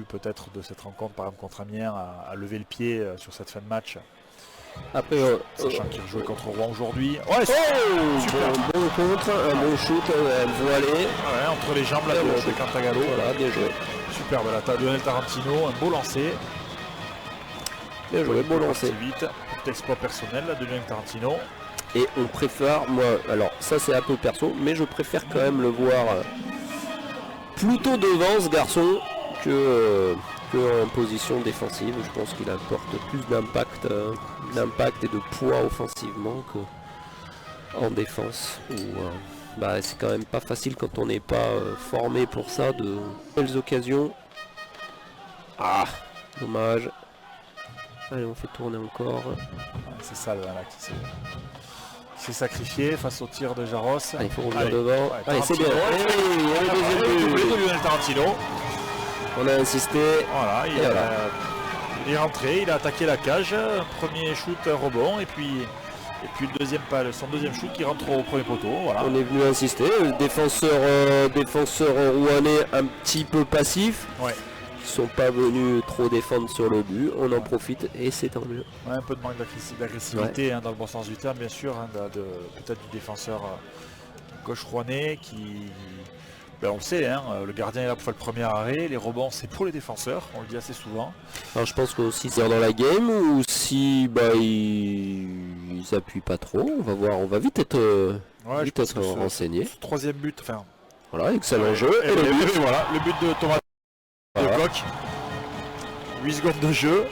peut-être de cette rencontre, par exemple contre Amiens, à lever le pied sur cette fin de match. Après, Sachant qu'il rejouait contre Rouen aujourd'hui. Ouais, super. Bon contre, un bon shoot, voilé. Ouais, entre les jambes là, de Cantagallo. Voilà, bien joué. Superbe là, Lionel Tarantino, un beau lancer. Bien joué, beau lancer. Vite, petit exploit personnel là, de Lionel Tarantino. Et on préfère, moi, alors ça c'est un peu perso, mais je préfère quand même le voir plutôt devant ce garçon que en position défensive. Je pense qu'il apporte plus d'impact et de poids offensivement qu'en défense. C'est quand même pas facile quand on n'est pas formé pour ça, de belles occasions. Ah, dommage. Allez, on fait tourner encore. C'est ça là qui s'est sacrifié face au tir de Jaros. Allez, il faut revenir devant. Ouais, allez, c'est bien. Doublé de Lionel Tarantino. On a insisté. Voilà, il est rentré, il a attaqué la cage. Premier shoot, rebond, et puis son deuxième shoot qui rentre au premier poteau. Voilà. On est venu insister. Défenseur rouennais un petit peu passif. Ouais. Ils sont pas venus trop défendre sur le but. On en profite et c'est tant mieux. Ouais, un peu de manque d'agressivité dans le bon sens du terme, bien sûr, peut-être du défenseur gauche rouennais qui. On le sait, le gardien est là pour faire le premier arrêt, les rebonds c'est pour les défenseurs, on le dit assez souvent. Alors je pense que aussi c'est dans la game ou si ils appuient pas trop, on va voir, on va vite être renseigné. Troisième but, voilà, excellent jeu. Et le but de Thomas de Coq. 8 secondes de jeu.